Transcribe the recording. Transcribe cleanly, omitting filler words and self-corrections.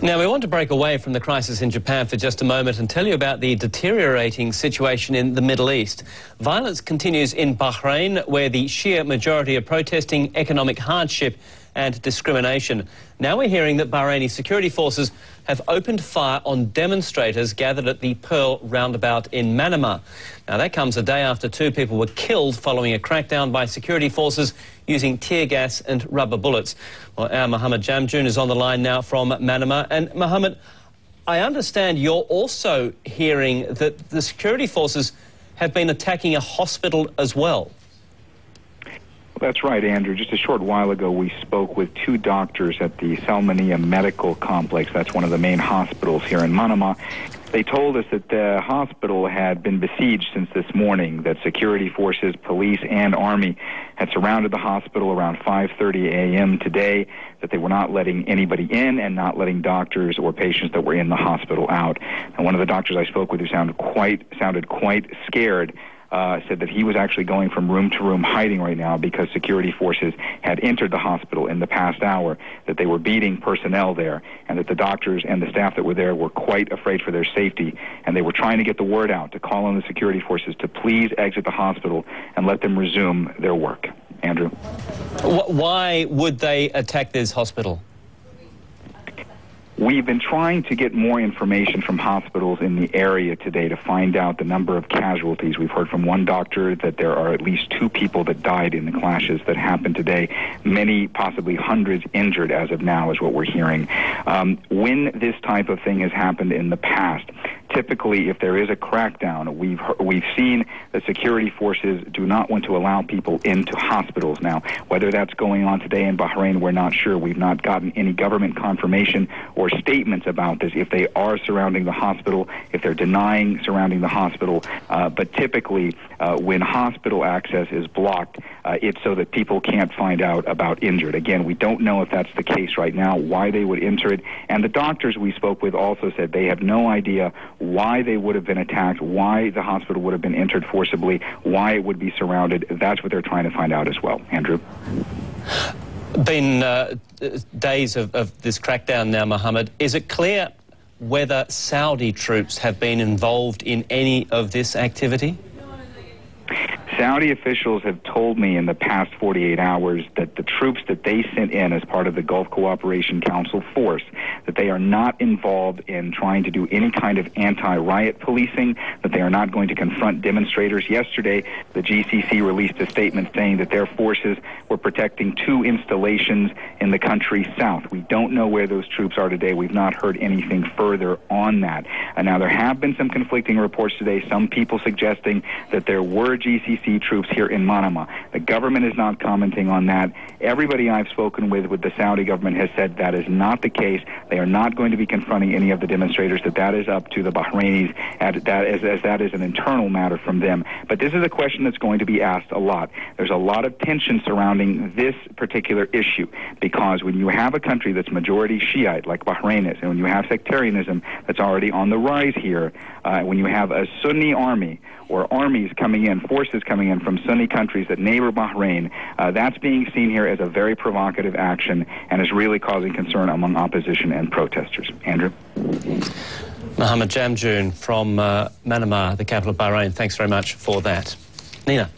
Now, we want to break away from the crisis in Japan for just a moment and tell you about the deteriorating situation in the Middle East. Violence continues in Bahrain, where the Shia majority are protesting economic hardship and discrimination. Now we're hearing that Bahraini security forces have opened fire on demonstrators gathered at the Pearl roundabout in Manama. Now that comes a day after 2 people were killed following a crackdown by security forces using tear gas and rubber bullets. Well, our Mohammed Jamjoon is on the line now from Manama. And Mohammed, I understand you're also hearing that the security forces have been attacking a hospital as well. That's right, Andrew. Just a short while ago, we spoke with 2 doctors at the Salmania Medical Complex. That's one of the main hospitals here in Manama. They told us that the hospital had been besieged since this morning, that security forces, police, and army had surrounded the hospital around 5:30 a.m. today, that they were not letting anybody in and not letting doctors or patients that were in the hospital out. And one of the doctors I spoke with who sounded quite scared said that he was actually going from room to room hiding right now because security forces had entered the hospital in the past hour, that they were beating personnel there, and that the doctors and the staff that were there were quite afraid for their safety, and they were trying to get the word out to call on the security forces to please exit the hospital and let them resume their work. Andrew? Why would they attack this hospital? We've been trying to get more information from hospitals in the area today to find out the number of casualties. We've heard from one doctor that there are at least 2 people that died in the clashes that happened today. Many, possibly hundreds, injured as of now is what we're hearing. When this type of thing has happened in the past, typically if there is a crackdown, we've seen that security forces do not want to allow people into hospitals. Now, whether that's going on today in Bahrain, we're not sure. We've not gotten any government confirmation or statements about this, if they are surrounding the hospital, if they're denying surrounding the hospital. But typically, when hospital access is blocked, it's so that people can't find out about injured. Again, we don't know if that's the case right now, why they would enter it. And the doctors we spoke with also said they have no idea why they would have been attacked, why the hospital would have been entered forcibly, why it would be surrounded. That's what they're trying to find out as well. Andrew? Been days of this crackdown now, Mohammed. Is it clear whether Saudi troops have been involved in any of this activity? Saudi officials have told me in the past 48 hours that the troops that they sent in as part of the Gulf Cooperation Council force, that they are not involved in trying to do any kind of anti-riot policing, that they are not going to confront demonstrators. Yesterday, the GCC released a statement saying that their forces were protecting 2 installations in the country south. We don't know where those troops are today. We've not heard anything further on that. Now, there have been some conflicting reports today, some people suggesting that there were GCC troops here in Manama. The government is not commenting on that. Everybody I've spoken with the Saudi government has said that is not the case. They are not going to be confronting any of the demonstrators, that is up to the Bahrainis, as that is an internal matter from them. But this is a question that's going to be asked a lot. There's a lot of tension surrounding this particular issue, because when you have a country that's majority Shiite, like Bahrain is, and when you have sectarianism that's already on the rise here, when you have a Sunni army, or armies coming in, forces coming in from Sunni countries that neighbor Bahrain, that's being seen here as a very provocative action and is really causing concern among opposition and protesters. Andrew? Mohammed Jamjoon from Manama, the capital of Bahrain. Thanks very much for that. Nina?